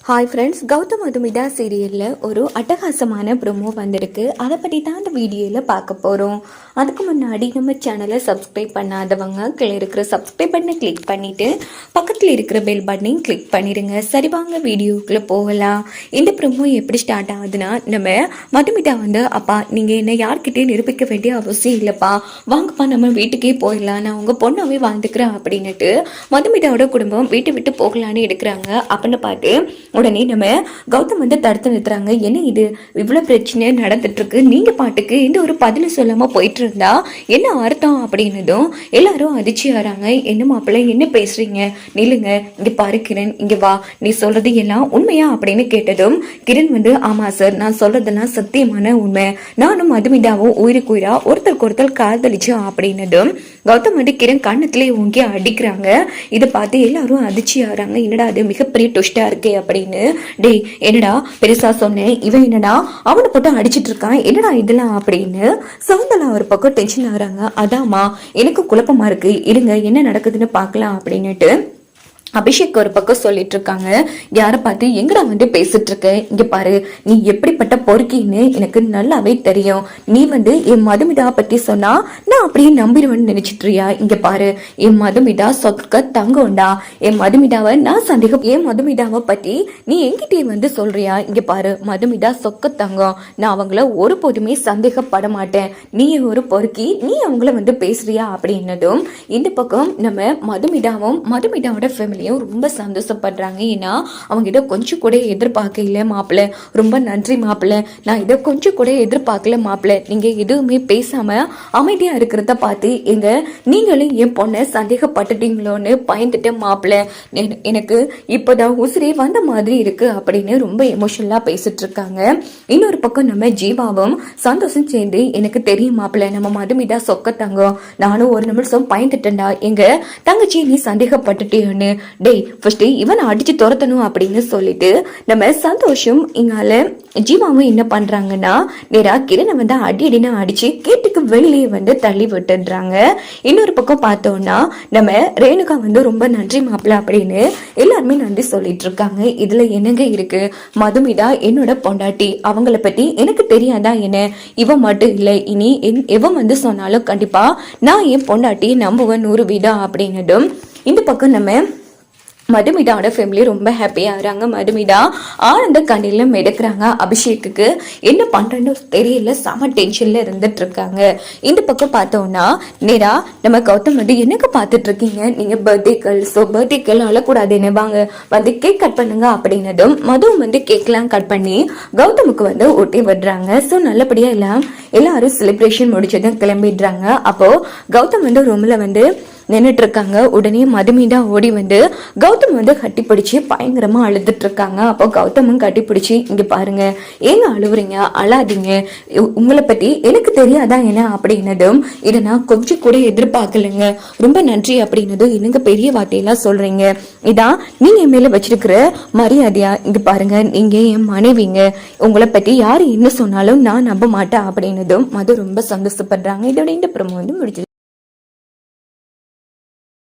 Hi friends, Gautham Madhumitha சீரியலில் ஒரு அட்டகாசமான ப்ரோமோ வந்திருக்கு. அதை பற்றி தான் அந்த வீடியோவில் பார்க்க போகிறோம். அதுக்கு முன்னாடி நம்ம சேனலை சப்ஸ்கிரைப் பண்ணாதவங்க கீழே இருக்கிற சப்ஸ்கிரைப் பட்டனை கிளிக் பண்ணிவிட்டு பக்கத்தில் இருக்கிற பெல் பட்டனையும் கிளிக் பண்ணிடுங்க. சரி, வாங்க வீடியோக்குள்ளே போகலாம். இந்த ப்ரோமோ எப்படி ஸ்டார்ட் ஆகுதுன்னா, நம்ம மதுமிதா அப்பா நீங்கள் என்ன யார்கிட்டையும் நிரூபிக்க வேண்டிய அவசியம் இல்லைப்பா, வாங்கப்பா நம்ம வீட்டுக்கே போயிடலாம், நான் உங்கள் பொண்ணாவே வாழ்ந்துக்கிறேன் அப்படின்னுட்டு மதுமிதாவோட குடும்பம் வீட்டை விட்டு போகலான்னு எடுக்கிறாங்க. அப்படின்னு பார்த்து உடனே நம்ம கௌதம் தடுத்து நிறுத்துறாங்க. என்ன இது இவ்வளோ பிரச்சனை நடந்துட்டு இருக்கு, நீங்க பாட்டுக்கு இந்த ஒரு பதில் சொல்லாம போயிட்டு இருந்தா என்ன அர்த்தம் அப்படின்னதும் எல்லாரும் அதிர்ச்சி ஆறாங்க. என்ன மாப்பிள்ளை என்ன பேசுறீங்க, நில்லுங்க, இங்க பாரு கிரண், இங்க வா, நீ சொல்றது எல்லாம் உண்மையா அப்படின்னு கேட்டதும் கிரண் ஆமா சார், நான் சொல்றதெல்லாம் சத்தியமான உண்மை, நானும் மதுமிதாவும் உயிருக்கு உயிரா ஒருத்தருக்கு ஒருத்தர் காதலிச்சோம் அப்படின்னதும் கௌதம் கிரண் கண்ணத்திலே ஓங்கி அடிக்கிறாங்க. இதை பார்த்து எல்லாரும் அதிர்ச்சி ஆறாங்க. என்னடா அது மிகப்பெரிய டுஸ்டா இருக்கே அப்படின்னு. டேய் என்னடா பெருசா சொன்னேன், இவன் என்னடா அவனை போட்டு அடிச்சிட்டு இருக்கான், என்னடா இதெல்லாம் அப்படின்னு சவுந்தலா ஒரு பக்கம் டென்ஷன் ஆகுறாங்க. அதாமா எனக்கு குழப்பமா இருக்கு, இருங்க என்ன நடக்குதுன்னு பார்க்கலாம் அப்படின்னுட்டு அபிஷேக் ஒரு பக்கம் சொல்லிட்டு இருக்காங்க. யாரை பார்த்து எங்கடா பேசிட்டு இருக்க, இங்க பாரு, நீ எப்படிப்பட்ட பொறுக்கின்னு எனக்கு நல்லாவே தெரியும். நீ என் மதுமிதா பத்தி சொன்னா நான் அப்படியே நம்பிடுவேன்னு நினைச்சிட்டுறியா? இங்க பாரு, என் மதுமிதா சொக்க தங்கம்டா, என் மதுமிதாவை நான் சந்தேகம், என் மதுமிதாவை பத்தி நீ என்கிட்டயே சொல்றியா? இங்க பாரு, மதுமிதா சொக்க தங்கம், நான் அவங்கள ஒரு போதுமே சந்தேகப்பட மாட்டேன், நீ ஒரு பொறுக்கி, நீ அவங்கள பேசுறியா அப்படின்னதும் இந்த பக்கம் நம்ம மதுமிதாவோட ஃபேமிலி ரொம்ப சந்தோஷப்படுறாங்க. ஏன்னா அவங்க இதை கொஞ்சம் கூட எதிர்பார்க்கல மாப்பிள்ள, ரொம்ப நன்றி மாப்பிள்ள, நான் இதை கொஞ்சம் கூட எதிர்பார்க்கல மாப்பிள்ள, நீங்க எதுவுமே பேசாம அமைதியா இருக்கிறத பார்த்து நீங்களும் என் பொண்ணை சந்தேகப்பட்டுட்டீங்களோன்னு பயந்துட்ட மாப்பிள்ள, எனக்கு இப்போதான் உசிரே வந்த மாதிரி இருக்கு அப்படின்னு ரொம்ப எமோஷனலா பேசிட்டு இருக்காங்க. இன்னொரு பக்கம் நம்ம ஜீவாவும் சந்தோஷம் சேர்ந்து எனக்கு தெரியும் மாப்பிள்ள, நம்ம மதுமிதா சொக்கத்தாங்க, நானும் ஒரு நிமிஷம் பயந்துட்டேன்டா, எங்க தங்கச்சி நீ சந்தேகப்பட்டுட்டேன்னு, டேய் ஃபர்ஸ்ட் இவனை அடிச்சு துரத்தணும் அப்படின்னு சொல்லிட்டு நம்ம சந்தோஷம் இங்கால ஜீவாவும் என்ன பண்றாங்கன்னா நேரா கிரணை அடினா அடிச்சு கேட்டுக்கு வெளியே தள்ளி விட்டுடுறாங்க. இன்னொரு பக்கம் பார்த்தோம்னா நம்ம ரேணுகா ரொம்ப நன்றி மாப்பிள்ள அப்படின்னு எல்லாருமே நன்றி சொல்லிட்டு இருக்காங்க. இதுல என்னங்க இருக்கு, மதுமிதா என்னோட பொண்டாட்டி, அவங்கள பத்தி எனக்கு தெரியாதா என்ன, இவன் மட்டும் இல்லை, இனி எவன் சொன்னாலும் கண்டிப்பா நான் என் பொண்டாட்டி நம்புவேன் 100% அப்படின்னதும் இந்த பக்கம் நம்ம மதுமிதாவோட ஃபேமிலி ரொம்ப ஹாப்பியா ஆகிறாங்க. மதுமிதா ஆனந்த கண்ணில மெடுக்கிறாங்க. அபிஷேக்கு என்ன பண்றேன்னு தெரியல, செம டென்ஷன்ல இருந்துட்டு இருக்காங்க. இந்த பக்கம் பார்த்தோம்னா நேரா நம்ம கௌதம் என்னங்க பார்த்துட்டு இருக்கீங்க, நீங்க பர்த்டேக்கள் அழக்கூடாது, என்ன வாங்க கேக் கட் பண்ணுங்க அப்படின்னதும் மதுவும் கேக்லாம் கட் பண்ணி கௌதமுக்கு ஒட்டி விடுறாங்க. ஸோ நல்லபடியா எல்லாரும் செலிப்ரேஷன் முடிச்சதும் கிளம்பிடுறாங்க. அப்போ கௌதம் ரூம்ல நின்றுட்டு இருக்காங்க. உடனே மதுமிதா ஓடி கௌதம் கட்டி பிடிச்சி பயங்கரமா அழுதுட்டு இருக்காங்க. அப்போ கௌதமும் கட்டி பிடிச்சி இங்க பாருங்க, ஏங்க அழுவுறீங்க, அழாதீங்க, உங்களை பத்தி எனக்கு தெரியாதா என்ன அப்படின்னதும் இதை நான் கொஞ்சம் கூட எதிர்பார்க்கலைங்க, ரொம்ப நன்றி அப்படின்னதும் என்னங்க பெரிய வார்த்தையெல்லாம் சொல்றீங்க, இதான் நீங்க என் மேல வச்சிருக்கிற மரியாதையா, இங்க பாருங்க நீங்க என் மனைவிங்க, உங்களை பத்தி யாரு என்ன சொன்னாலும் நான் நம்ப மாட்டேன் அப்படின்னதும் மது ரொம்ப சந்தோஷப்படுறாங்க. இதோட இந்த ப்ரோமோ முடிஞ்சது.